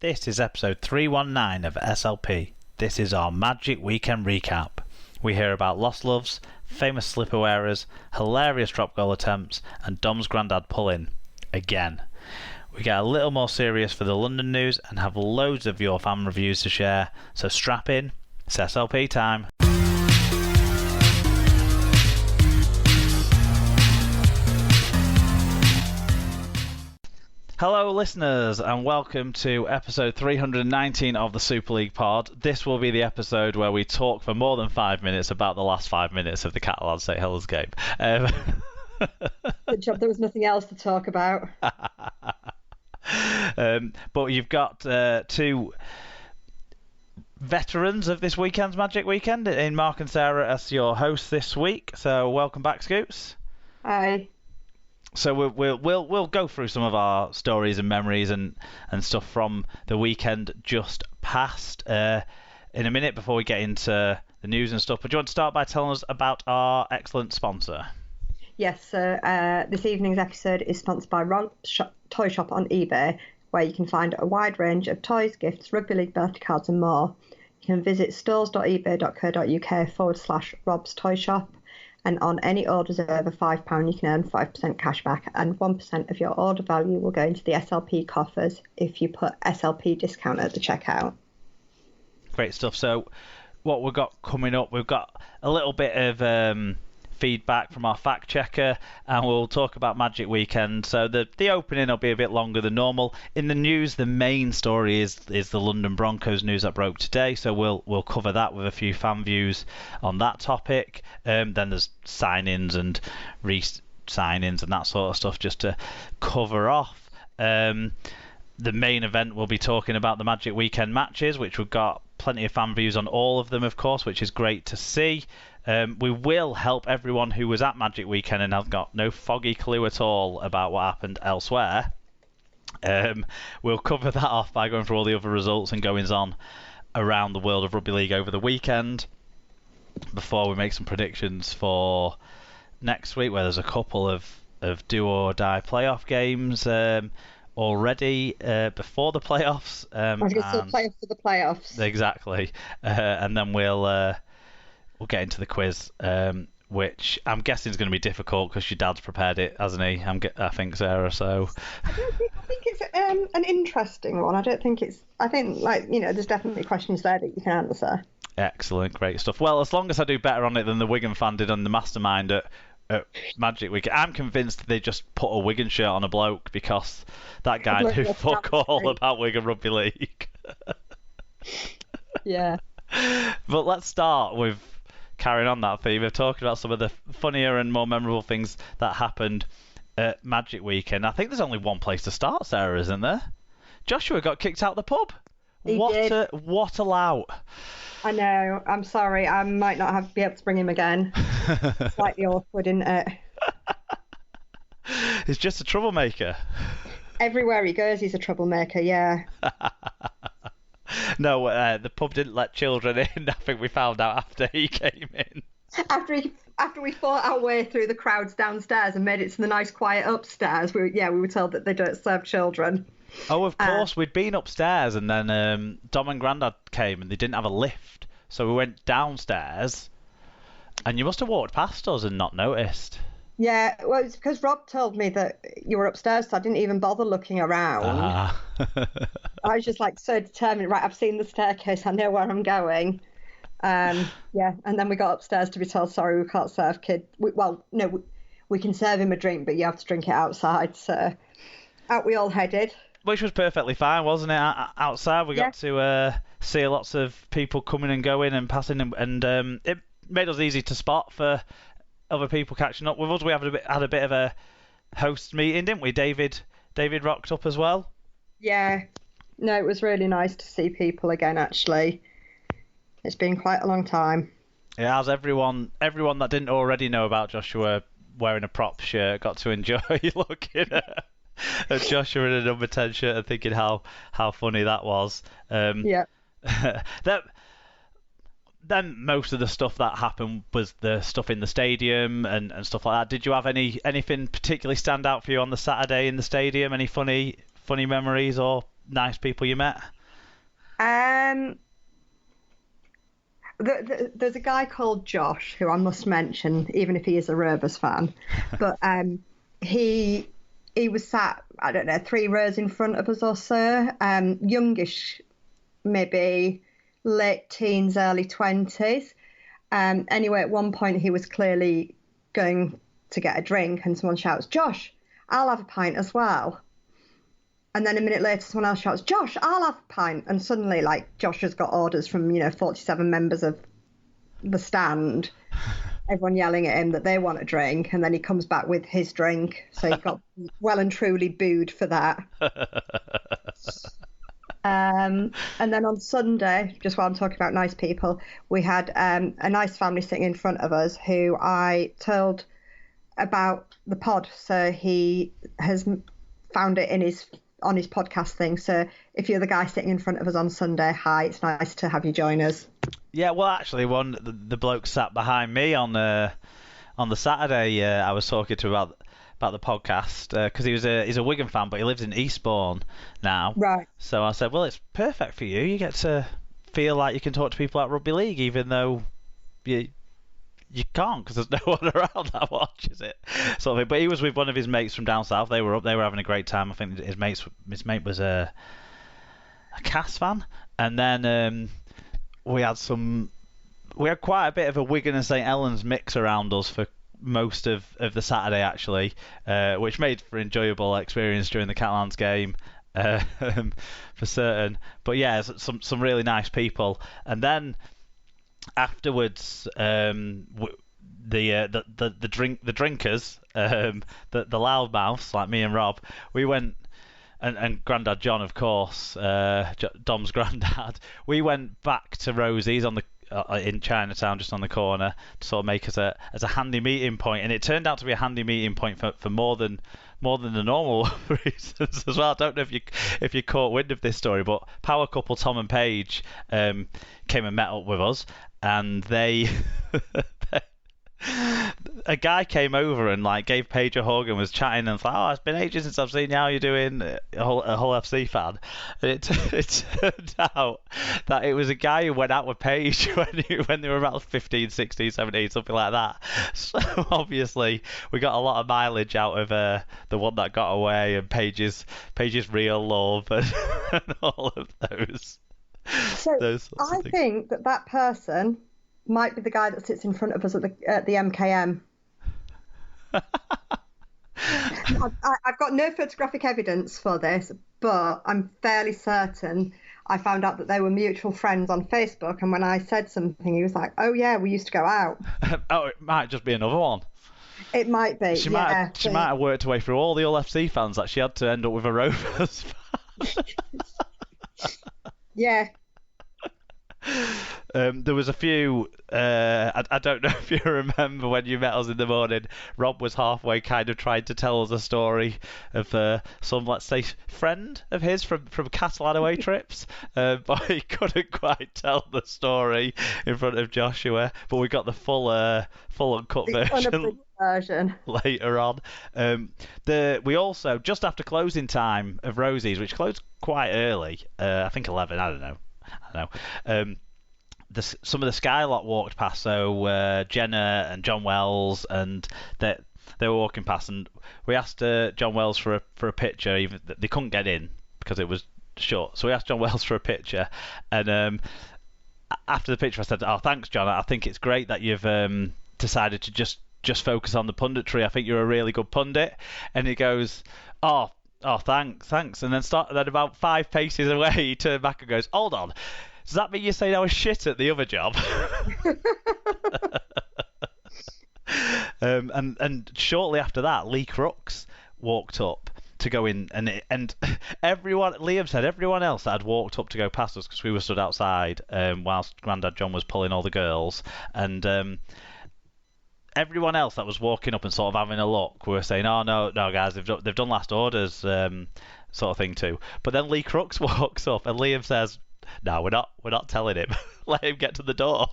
This is episode 319 of SLP. This is our Magic Weekend recap. We hear about lost loves, famous slipper wearers, hilarious drop goal attempts, and Dom's grandad pull-in. Again. We get a little more serious for the London news and have loads of your fan reviews to share, so strap in, it's SLP time. Hello listeners and welcome to episode 319 of the Super League pod. This will be the episode where we talk for more than 5 minutes about the last 5 minutes of the Catalan St Helens game. Good job there was nothing else to talk about. But you've got two veterans of this weekend's Magic Weekend in Mark and Sarah as your hosts this week. So welcome back, Scoops. Hi. So we'll go through some of our stories and memories and stuff from the weekend just past in a minute before we get into the news and stuff. But do you want to start by telling us about our excellent sponsor? Yes, so this evening's episode is sponsored by Rob's Toy Shop on eBay, where you can find a wide range of toys, gifts, rugby league birthday cards and more. You can visit stores.ebay.co.uk/Rob's Toy Shop. And on any orders over £5, you can earn 5% cash back, and 1% of your order value will go into the SLP coffers if you put SLP discount at the checkout. Great stuff. So what we've got coming up, we've got a little bit of feedback from our fact checker, and we'll talk about Magic Weekend. So the opening will be a bit longer than normal. In the news, the main story is the London Broncos news that broke today, so we'll cover that with a few fan views on that topic. Then there's signings and re-signings and that sort of stuff just to cover off. The main event we'll be talking about the Magic Weekend matches, which we've got plenty of fan views on all of them, of course, which is great to see. We will help everyone who was at Magic Weekend and has got no foggy clue at all about what happened elsewhere. We'll cover that off by going through all the other results and goings on around the world of rugby league over the weekend before we make some predictions for next week, where there's a couple of do or die playoff games already before the playoffs. I was going to say play for the playoffs. Exactly. And then we'll get into the quiz, which I'm guessing is going to be difficult because your dad's prepared it, hasn't he? I think, Sarah. So I think it's an interesting one. I think there's definitely questions there that you can answer. Excellent, great stuff. Well, as long as I do better on it than the Wigan fan did on the Mastermind at Magic Week, I'm convinced they just put a Wigan shirt on a bloke because that guy knew fuck all about Wigan Rugby League. Yeah. But let's start with carrying on that theme of talking about some of the funnier and more memorable things that happened at Magic Weekend. I think there's only one place to start, Sarah, isn't there? Joshua got kicked out of the pub. He did. What a lout. I know. I'm sorry. I might not be able to bring him again. Slightly awkward, isn't it? He's just a troublemaker. Everywhere he goes, he's a troublemaker, yeah. No, the pub didn't let children in. I think we found out after he came in. After we fought our way through the crowds downstairs and made it to the nice quiet upstairs, we were told that they don't serve children. Oh, of course. We'd been upstairs and then Dom and Grandad came and they didn't have a lift. So we went downstairs and you must have walked past us and not noticed. Yeah, well, it's because Rob told me that you were upstairs, so I didn't even bother looking around. I was just so determined, right, I've seen the staircase, I know where I'm going. And then we got upstairs to be told, sorry, we can't serve kids. We can serve him a drink, but you have to drink it outside. So out we all headed. Which was perfectly fine, wasn't it? Outside, we got to see lots of people coming and going and passing, and it made us easy to spot for other people catching up with us. We had a bit of a host meeting, didn't we? David rocked up as well. Yeah. No, it was really nice to see people again, actually. It's been quite a long time. Yeah, as everyone that didn't already know about Joshua wearing a prop shirt got to enjoy looking at Joshua in a number 10 shirt and thinking how funny that was. Yeah. Then most of the stuff that happened was the stuff in the stadium and stuff like that. Did you have anything particularly stand out for you on the Saturday in the stadium? Any funny memories or nice people you met? There's a guy called Josh who I must mention, even if he is a Rovers fan. But he was sat, I don't know, 3 rows in front of us or so, youngish, maybe late teens, early 20s. Anyway, at one point he was clearly going to get a drink, and someone shouts, "Josh, I'll have a pint as well." And then a minute later, someone else shouts, "Josh, I'll have a pint." And suddenly, like, Josh has got orders from, 47 members of the stand, everyone yelling at him that they want a drink. And then he comes back with his drink. So he got well and truly booed for that. And then on Sunday, just while I'm talking about nice people, we had a nice family sitting in front of us who I told about the pod. So he has found it on his podcast thing. So if you're the guy sitting in front of us on Sunday, hi, it's nice to have you join us. Yeah, well, actually, the bloke sat behind me on the Saturday. I was talking to about the podcast because he's a Wigan fan, but he lives in Eastbourne now. Right. So I said, well, it's perfect for you. You get to feel like you can talk to people about rugby league, even though you can't because there's no one around that watches it, sort of thing. But he was with one of his mates from down south. They were up. They were having a great time. I think his mate was a Cass fan, and then we had quite a bit of a Wigan and St Helens mix around us for most of the Saturday, actually, which made for enjoyable experience during the Catalans game, for certain. But yeah, some really nice people. And then afterwards, the drinkers, the loudmouths like me and Rob, we went. And Grandad John, of course, Dom's granddad. We went back to Rosie's on in Chinatown, just on the corner, to sort of make as a handy meeting point, and it turned out to be a handy meeting point for more than the normal reasons as well. I don't know if you caught wind of this story, but power couple Tom and Paige came and met up with us, and they. A guy came over and like gave Paige a hug and was chatting and was like, "Oh, it's been ages since I've seen you. How you doing?" A whole FC fan. And it turned out that it was a guy who went out with Paige when they were about 15, 16, 17, something like that. So obviously we got a lot of mileage out of the one that got away and Paige's real love and all of those. So I think that person might be the guy that sits in front of us at the MKM. I've got no photographic evidence for this, but I'm fairly certain I found out that they were mutual friends on Facebook, and when I said something, he was like, "Oh yeah, we used to go out." Oh, it might just be another one. It might be. She might have worked her way through all the Hull FC fans that she had to end up with a Rovers fan. Yeah. There was a few. I don't know if you remember when you met us in the morning. Rob was halfway kind of trying to tell us a story of some, let's say, friend of his from Catalan away trips, but he couldn't quite tell the story in front of Joshua. But we got the full uncut version later on. We also, just after closing time of Rosie's, which closed quite early, I think 11. I don't know. Some of the Skylot walked past, so Jenna and John Wells, and they were walking past, and we asked John Wells for a picture. Even they couldn't get in because it was short, so we asked John Wells for a picture. And after the picture, I said, "Oh, thanks, John. I think it's great that you've decided to just focus on the punditry. I think you're a really good pundit." And he goes, "Oh, thanks." And then about 5 paces away, he turned back and goes, "Hold on. Does that mean you're saying I was shit at the other job?" And shortly after that, Lee Crooks walked up to go in, and everyone, Liam said, everyone else that had walked up to go past us, because we were stood outside whilst Grandad John was pulling all the girls, and everyone else that was walking up and sort of having a look were saying, "Oh no guys, they've done last orders," sort of thing too. But then Lee Crooks walks up and Liam says, "No, we're not telling him. Let him get to the door."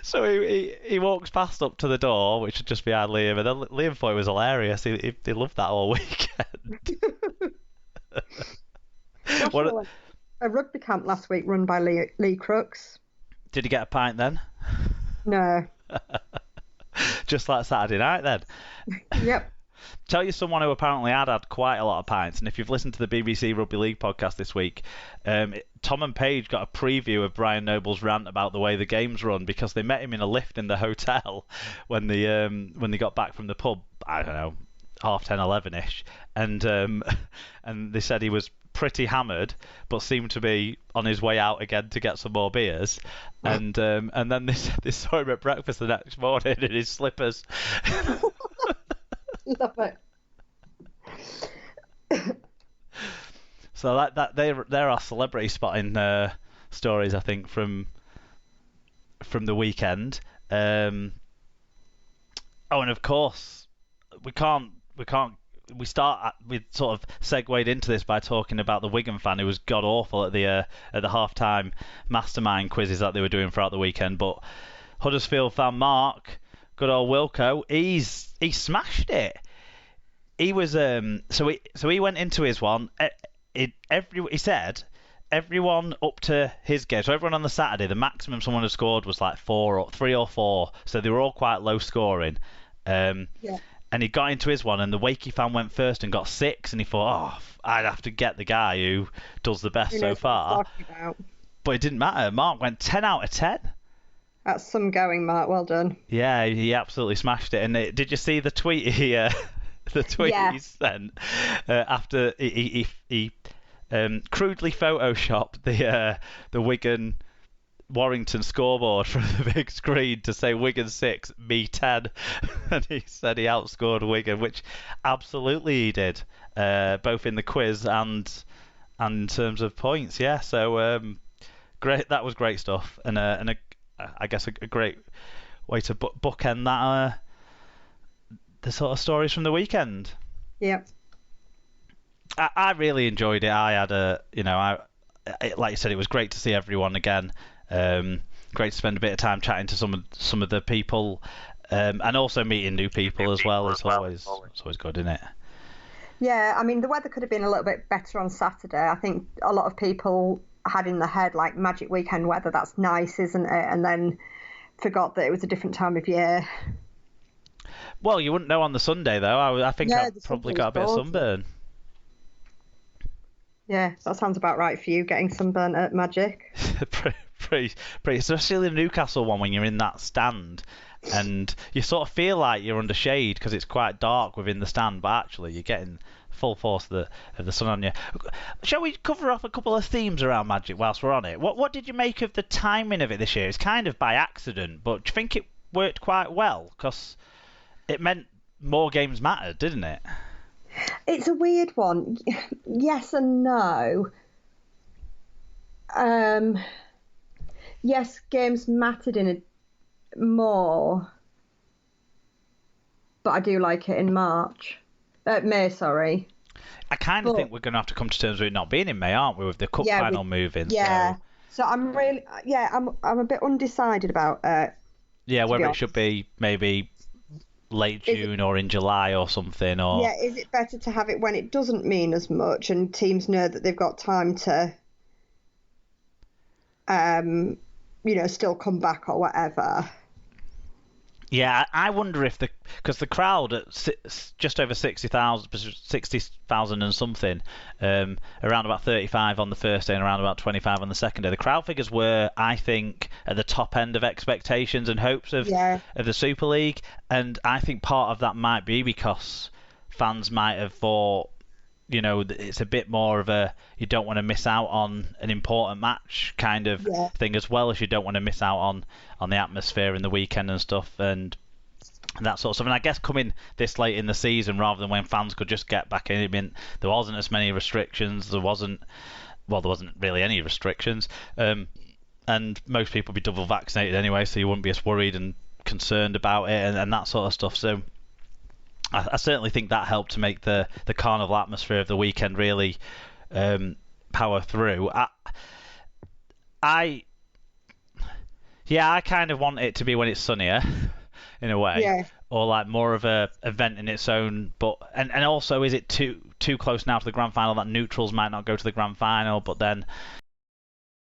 So he walks past up to the door, which is just behind Liam, and then Liam thought it was hilarious. He loved that all weekend. What, a rugby camp last week run by Lee Crooks. did you get a pint then? No. Just like Saturday night then. Yep. Tell you someone who apparently had quite a lot of pints, and if you've listened to the BBC Rugby League podcast this week, Tom and Paige got a preview of Brian Noble's rant about the way the game's run because they met him in a lift in the hotel when they got back from the pub. I don't know, 10:30, 11ish, and they said he was pretty hammered, but seemed to be on his way out again to get some more beers. And then they saw him at breakfast the next morning in his slippers. Love it. So that there are celebrity spotting stories, I think, from the weekend. And of course we sort of segued into this by talking about the Wigan fan who was god awful at the halftime mastermind quizzes that they were doing throughout the weekend. But Huddersfield fan Mark, good old Wilco, he smashed it. He was so he went into his one. He said everyone up to his game. So everyone on the Saturday, the maximum someone had scored was like 3 or 4. So they were all quite low scoring. Yeah. And he got into his one, and the Wakey fan went first and got 6, and he thought, I'd have to get the guy who does the best so far. But it didn't matter. Mark went 10 out of 10. That's some going, Mark. Well done. Yeah, he absolutely smashed it. And did you see the tweet he sent after he crudely photoshopped the Wigan Warrington scoreboard from the big screen to say Wigan 6, me 10, and he said he outscored Wigan, which absolutely he did, both in the quiz and in terms of points. Yeah, so great. That was great stuff, and I guess a great way to bookend that the sort of stories from the weekend. Yeah. I really enjoyed it. I had like you said, it was great to see everyone again. Great to spend a bit of time chatting to some of the people, and also meeting new people as well. It's always good, isn't it? Yeah, I mean the weather could have been a little bit better on Saturday. I think a lot of people had in their head like Magic Weekend weather. That's nice, isn't it? And then forgot that it was a different time of year. Well, you wouldn't know on the Sunday though. I think I probably got a bit of sunburn. Yeah, that sounds about right for you, getting sunburn at Magic. pretty, especially the Newcastle one when you're in that stand and you sort of feel like you're under shade because it's quite dark within the stand, but actually you're getting full force of the sun on you. Shall we cover off a couple of themes around Magic whilst we're on it? What did you make of the timing of it this year? It's kind of by accident, but do you think it worked quite well? Because it meant more games mattered, didn't it? It's a weird one. Yes and no. Yes, games mattered in more, but I do like it in May, sorry. I kind of think we're going to have to come to terms with it not being in May, aren't we, with the cup final moving? Yeah. So I'm really, I'm a bit undecided about it. Yeah, whether it should be maybe late June or in July or something, or is it better to have it when it doesn't mean as much and teams know that they've got time to still come back or whatever? Yeah, I wonder if because the crowd at just over 60,000 and something, around about 35 on the first day and around about 25 on the second day, the crowd figures were, I think, at the top end of expectations and hopes of the Super League, and I think part of that might be because fans might have thought, it's a bit more of a you don't want to miss out on an important match kind of thing, as well as you don't want to miss out on the atmosphere in the weekend and stuff and that sort of stuff. And I guess coming this late in the season rather than when fans could just get back in, I mean, there wasn't as many restrictions. There wasn't really any restrictions, and most people would be double vaccinated anyway, so you wouldn't be as worried and concerned about it and that sort of stuff. So I certainly think that helped to make the carnival atmosphere of the weekend really power through. I kind of want it to be when it's sunnier, in a way, or like more of a event in its own. But and also, is it too too close now to the grand final that neutrals might not go to the grand final, but then